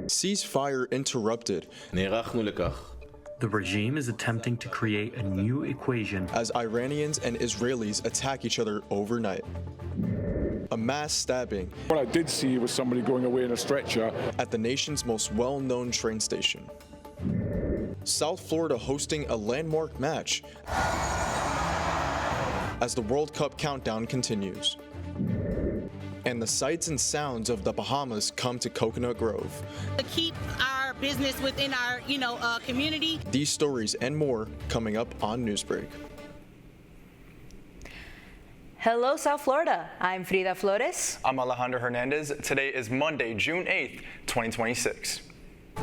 Ceasefire interrupted. The regime is attempting to create a new equation as Iranians and Israelis attack each other overnight. A mass stabbing. What I did see was somebody going away in a stretcher at the nation's most well-known train station. South Florida hosting a landmark match as the World Cup countdown continues. And the sights and sounds of the Bahamas come to Coconut Grove. To keep our business within our, community. These stories and more coming up on Newsbreak. Hello, South Florida. I'm Frida Flores. I'm Alejandro Hernandez. Today is Monday, June 8th, 2026.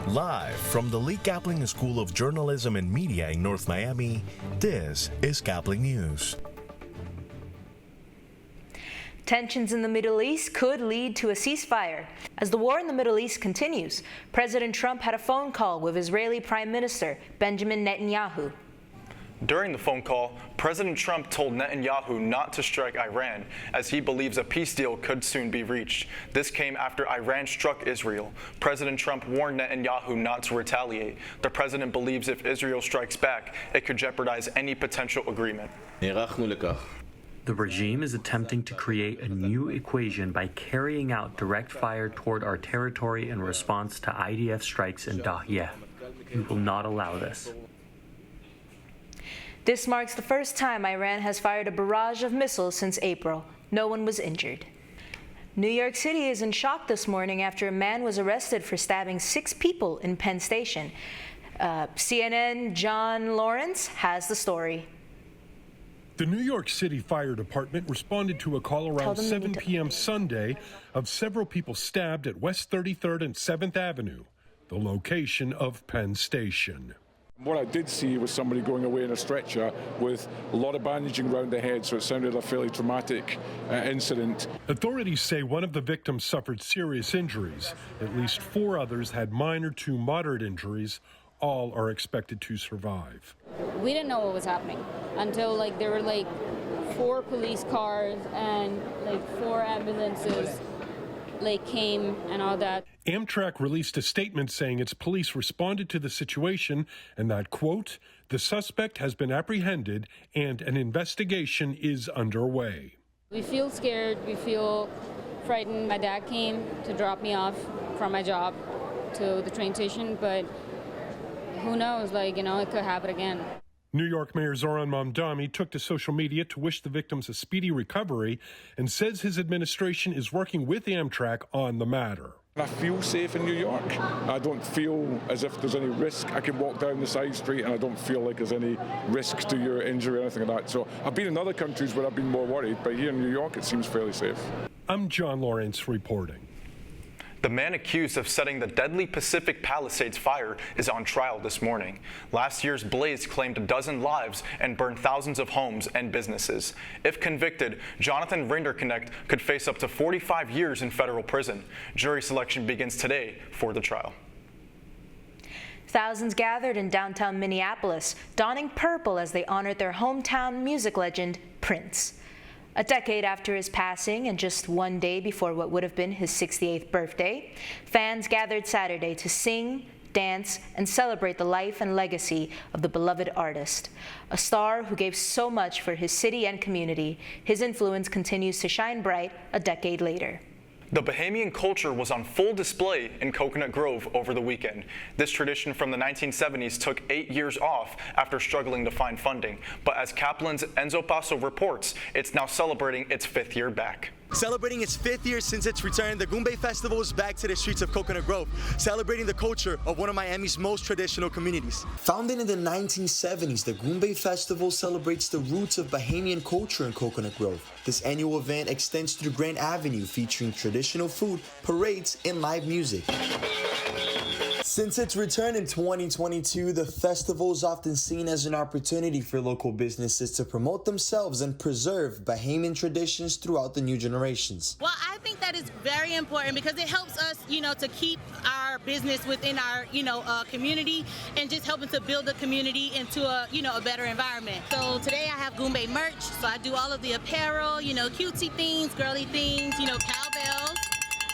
Live from the Lee Caplin School of Journalism and Media in North Miami, this is Caplin News. Tensions in the Middle East could lead to a ceasefire. As the war in the Middle East continues, President Trump had a phone call with Israeli Prime Minister Benjamin Netanyahu. During the phone call, President Trump told Netanyahu not to strike Iran, as he believes a peace deal could soon be reached. This came after Iran struck Israel. President Trump warned Netanyahu not to retaliate. The president believes if Israel strikes back, it could jeopardize any potential agreement. The regime is attempting to create a new equation by carrying out direct fire toward our territory in response to IDF strikes in Dahiyeh. We will not allow this. This marks the first time Iran has fired a barrage of missiles since April. No one was injured. New York City is in shock this morning after a man was arrested for stabbing 6 people in Penn Station. CNN John Lawrence has the story. The New York City Fire Department responded to a call around 7 p.m. Sunday of several people stabbed at West 33rd and 7th Avenue, the location of Penn Station. What I did see was somebody going away in a stretcher with a lot of bandaging around the head, so it sounded a fairly traumatic incident. Authorities say one of the victims suffered serious injuries. At least 4 others had minor to moderate injuries. All are expected to survive. We didn't know what was happening until there were 4 police cars and 4 ambulances came and all that. Amtrak released a statement saying its police responded to the situation and that, quote, the suspect has been apprehended and an investigation is underway. We feel scared. We feel frightened. My dad came to drop me off from my job to the train station, but who knows, it could happen again. New York Mayor Zoran Mamdani took to social media to wish the victims a speedy recovery and says his administration is working with Amtrak on the matter. I feel safe in New York. I don't feel as if there's any risk. I can walk down the side street and I don't feel like there's any risk to your injury or anything like that. So I've been in other countries where I've been more worried, but here in New York it seems fairly safe. I'm John Lawrence reporting. The man accused of setting the deadly Pacific Palisades fire is on trial this morning. Last year's blaze claimed 12 lives and burned thousands of homes and businesses. If convicted, Jonathan Rinderknecht could face up to 45 years in federal prison. Jury selection begins today for the trial. Thousands gathered in downtown Minneapolis, donning purple as they honored their hometown music legend, Prince. A decade after his passing and just one day before what would have been his 68th birthday, fans gathered Saturday to sing, dance, and celebrate the life and legacy of the beloved artist. A star who gave so much for his city and community, his influence continues to shine bright a decade later. The Bahamian culture was on full display in Coconut Grove over the weekend. This tradition from the 1970s took 8 years off after struggling to find funding. But as Caplin's Enzo Paso reports, it's now celebrating its 5th year back. Celebrating its 5th year since its return, the Goombay Festival is back to the streets of Coconut Grove, celebrating the culture of one of Miami's most traditional communities. Founded in the 1970s, the Goombay Festival celebrates the roots of Bahamian culture in Coconut Grove. This annual event extends through Grand Avenue, featuring traditional food, parades, and live music. Since its return in 2022, the festival is often seen as an opportunity for local businesses to promote themselves and preserve Bahamian traditions throughout the new generations. Well, I think that is very important because it helps us, to keep our business within our, community and just helping to build the community into a better environment. So today I have Goombay merch, so I do all of the apparel, cutesy things, girly things, cowbells.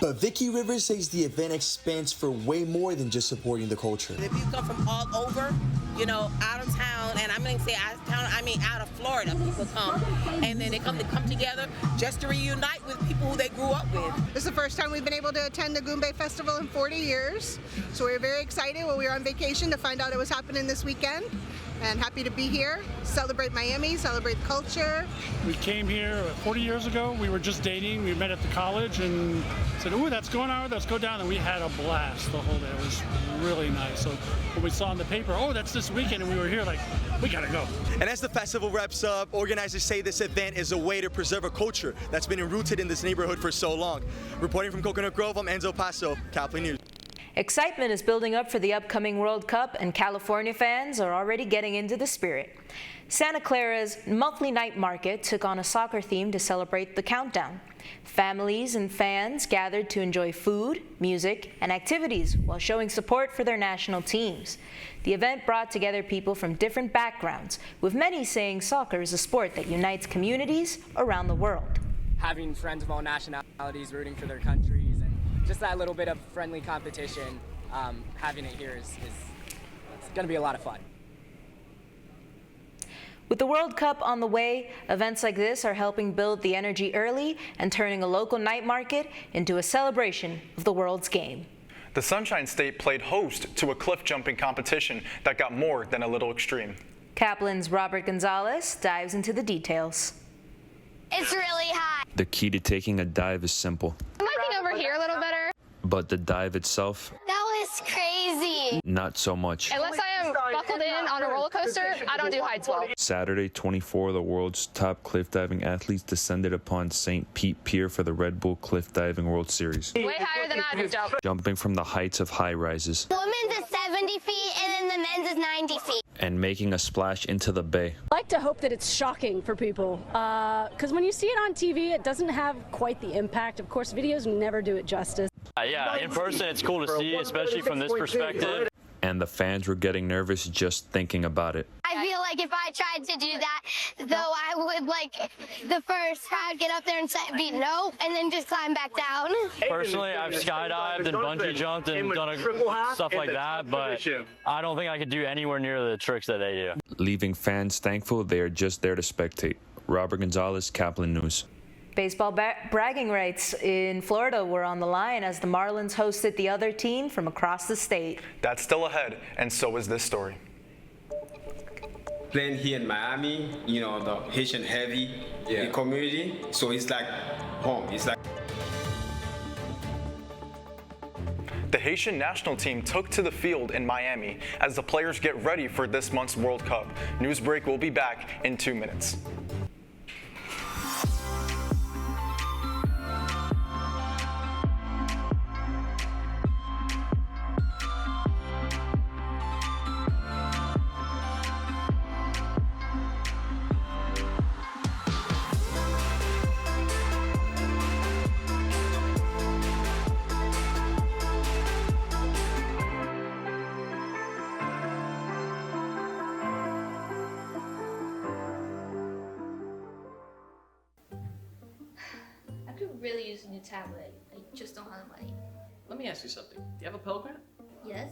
But Vicky Rivers says the event expands for way more than just supporting the culture. If you come from all over, you know, out of town, and I'm going to say out of town, I mean out of Florida, people come, and then they come together just to reunite with people who they grew up with. This is the first time we've been able to attend the Goombay Festival in 40 years, so we were very excited when we were on vacation to find out it was happening this weekend, and happy to be here, celebrate Miami, celebrate culture. We came here 40 years ago. We were just dating. We met at the college and said, ooh, that's going on, let's go down. And we had a blast the whole day. It was really nice. So when we saw in the paper, oh, that's this weekend, and we were here like, we gotta go. And as the festival wraps up, organizers say this event is a way to preserve a culture that's been rooted in this neighborhood for so long. Reporting from Coconut Grove, I'm Enzo Paso, Caplin News. Excitement is building up for the upcoming World Cup, and California fans are already getting into the spirit. Santa Clara's monthly night market took on a soccer theme to celebrate the countdown. Families and fans gathered to enjoy food, music, and activities while showing support for their national teams. The event brought together people from different backgrounds, with many saying soccer is a sport that unites communities around the world. Having friends of all nationalities rooting for their countries and just that little bit of friendly competition, having it here is it's going to be a lot of fun. With the World Cup on the way, events like this are helping build the energy early and turning a local night market into a celebration of the world's game. The Sunshine State played host to a cliff jumping competition that got more than a little extreme. Caplin's Robert Gonzalez dives into the details. It's really high. The key to taking a dive is simple. I'm liking over here a little better. But the dive itself, That was crazy. not so much. Unless I am buckled in on a roller coaster, I don't do heights well. Saturday, 24 of the world's top cliff diving athletes descended upon St. Pete Pier for the Red Bull Cliff Diving World Series. Way higher than I do. Jumping from the heights of high rises The women's is 70 feet and then the men's is 90 feet. and making a splash into the bay. I like to hope that it's shocking for people, because when you see it on TV, it doesn't have quite the impact. Of course, videos never do it justice. Yeah, in person it's cool to see, especially from this perspective. And the fans were getting nervous just thinking about it. I feel like if I tried to do that, though, I would the first I'd get up there and be no, and then just climb back down. Personally, I've skydived and bungee jumped and done stuff like that, but I don't think I could do anywhere near the tricks that they do. Leaving fans thankful they are just there to spectate. Robert Gonzalez, Caplin News. Baseball bragging rights in Florida were on the line as the Marlins hosted the other team from across the state. That's still ahead, and so is this story. Playing here in Miami, you know, the Haitian heavy community, so it's like home. It's like The Haitian national team took to the field in Miami as the players get ready for this month's World Cup. Newsbreak will be back in 2 minutes. Really use a new tablet. I just don't have the money. Let me ask you something. Do you have a Pell Grant? Yes?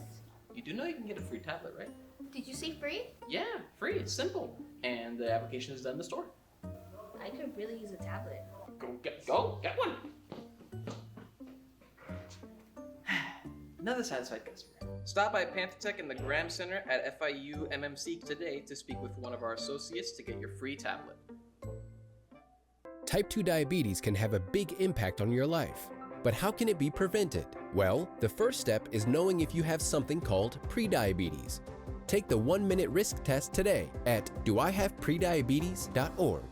You do know you can get a free tablet, right? Did you say free? Yeah, free. It's simple. And the application is done in the store. I could really use a tablet. Get one. Another satisfied customer. Stop by Panthertech in the Graham Center at FIU MMC today to speak with one of our associates to get your free tablet. Type 2 diabetes can have a big impact on your life. But how can it be prevented? Well, the first step is knowing if you have something called prediabetes. Take the 1-minute risk test today at doihaveprediabetes.org.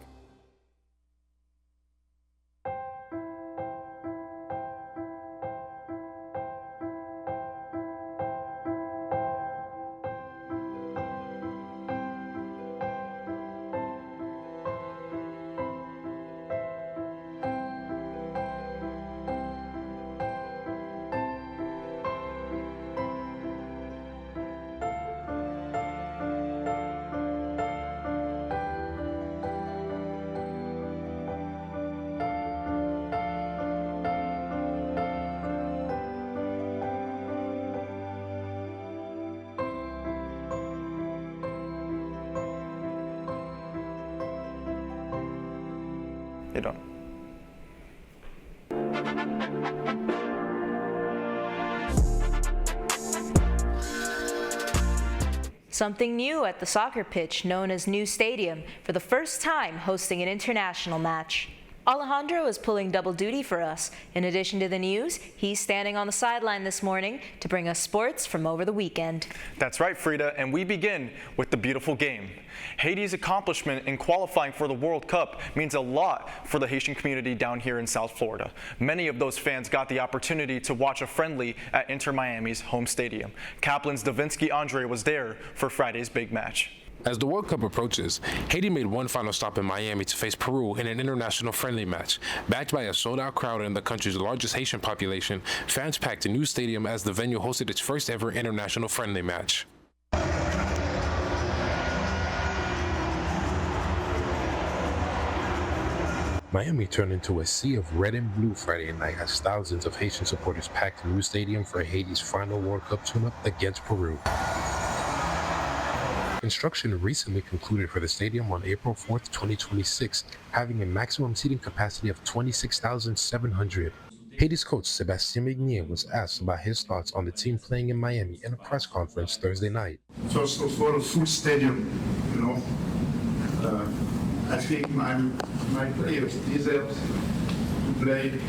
You don't. Something new at the soccer pitch known as New Stadium, for the first time hosting an international match. Alejandro is pulling double duty for us. In addition to the news, he's standing on the sideline this morning to bring us sports from over the weekend. That's right, Frida, and we begin with the beautiful game. Haiti's accomplishment in qualifying for the World Cup means a lot for the Haitian community down here in South Florida. Many of those fans got the opportunity to watch a friendly at Inter Miami's home stadium. Caplin's Davinsky Andre was there for Friday's big match. As the World Cup approaches, Haiti made one final stop in Miami to face Peru in an international friendly match. Backed by a sold-out crowd and the country's largest Haitian population, fans packed a new stadium as the venue hosted its first ever international friendly match. Miami turned into a sea of red and blue Friday night as thousands of Haitian supporters packed the new stadium for Haiti's final World Cup tune-up against Peru. Construction recently concluded for the stadium on April 4th, 2026, having a maximum seating capacity of 26,700. Haiti's coach Sébastien Mignier was asked about his thoughts on the team playing in Miami in a press conference Thursday night. First of all, full stadium, I think my players deserve to play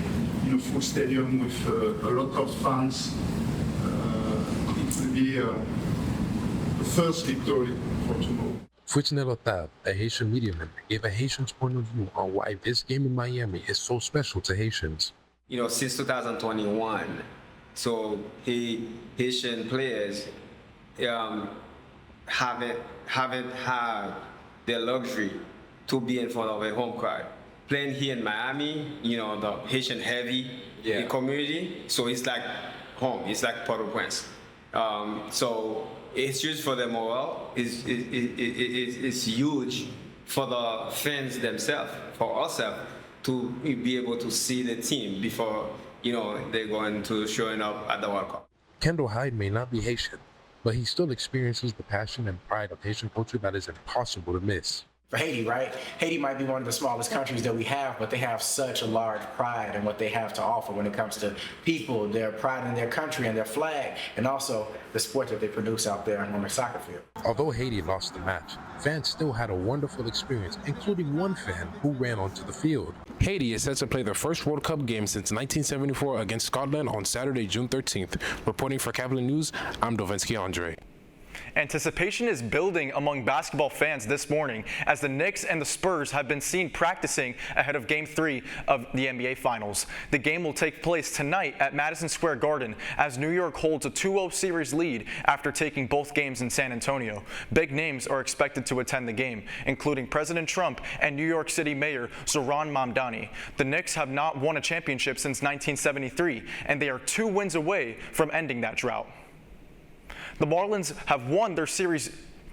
in a full stadium with a lot of fans. It will be first victory for tomorrow. Fritz Nelotab, a Haitian media member, gave a Haitian's point of view on why this game in Miami is so special to Haitians. Since 2021, so Haitian players haven't had the luxury to be in front of a home crowd. Playing here in Miami, the Haitian heavy community, so it's like home, it's like Port-au-Prince. So it's huge for the morale, it's huge for the fans themselves, for ourselves, to be able to see the team before, they're going to showing up at the World Cup. Kendall Hyde may not be Haitian, but he still experiences the passion and pride of Haitian culture that is impossible to miss. For Haiti, right? Haiti might be one of the smallest countries that we have, but they have such a large pride in what they have to offer when it comes to people, their pride in their country and their flag, and also the sport that they produce out there on their soccer field. Although Haiti lost the match, fans still had a wonderful experience, including one fan who ran onto the field. Haiti is set to play their first World Cup game since 1974 against Scotland on Saturday, June 13th. Reporting for Caplin News, I'm Davinsky Andre. Anticipation is building among basketball fans this morning as the Knicks and the Spurs have been seen practicing ahead of Game 3 of the NBA Finals. The game will take place tonight at Madison Square Garden as New York holds a 2-0 series lead after taking both games in San Antonio. Big names are expected to attend the game, including President Trump and New York City Mayor Zohran Mamdani. The Knicks have not won a championship since 1973, and they are 2 wins away from ending that drought. The Marlins have won their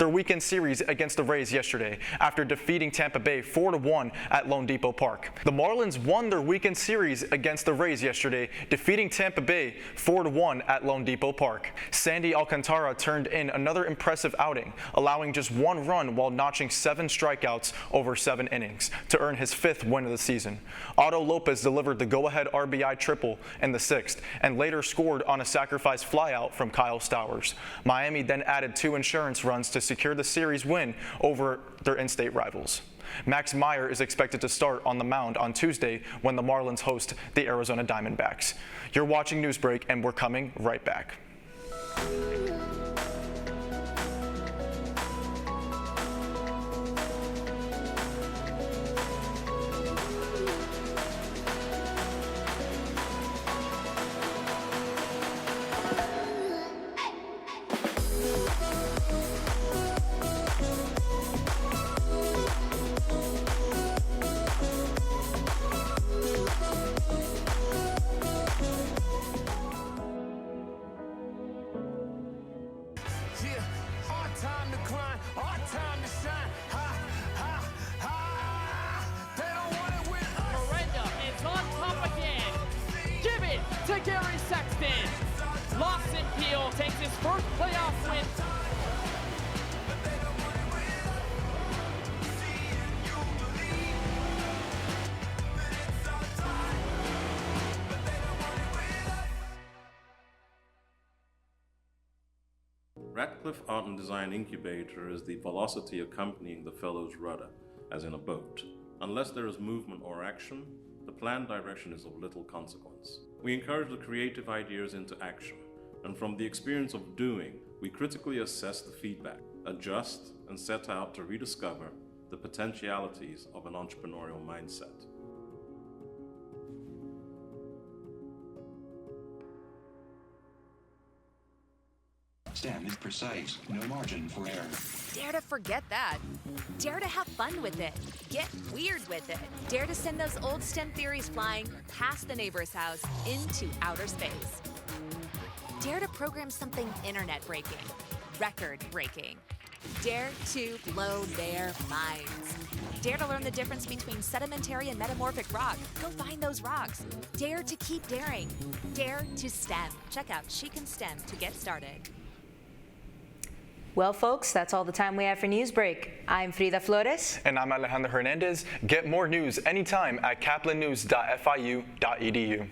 weekend series against the Rays yesterday after defeating Tampa Bay 4-1 at Lone Depot Park. The Marlins won their weekend series against the Rays yesterday, defeating Tampa Bay 4-1 at Lone Depot Park. Sandy Alcantara turned in another impressive outing, allowing just 1 run while notching 7 strikeouts over 7 innings to earn his 5th win of the season. Otto Lopez delivered the go-ahead RBI triple in the 6th and later scored on a sacrifice flyout from Kyle Stowers. Miami then added 2 insurance runs to secure the series win over their in-state rivals. Max Meyer is expected to start on the mound on Tuesday when the Marlins host the Arizona Diamondbacks. You're watching Newsbreak, and we're coming right back. Radcliffe Art and Design Incubator is the velocity accompanying the fellow's rudder, as in a boat. Unless there is movement or action, the planned direction is of little consequence. We encourage the creative ideas into action, and from the experience of doing, we critically assess the feedback, adjust, and set out to rediscover the potentialities of an entrepreneurial mindset. STEM is precise, no margin for error. Dare to forget that. Dare to have fun with it. Get weird with it. Dare to send those old STEM theories flying past the neighbor's house into outer space. Dare to program something internet-breaking, record-breaking. Dare to blow their minds. Dare to learn the difference between sedimentary and metamorphic rock. Go find those rocks. Dare to keep daring. Dare to STEM. Check out She Can STEM to get started. Well, folks, that's all the time we have for Newsbreak. I'm Frida Flores. And I'm Alejandro Hernandez. Get more news anytime at caplinnews.fiu.edu.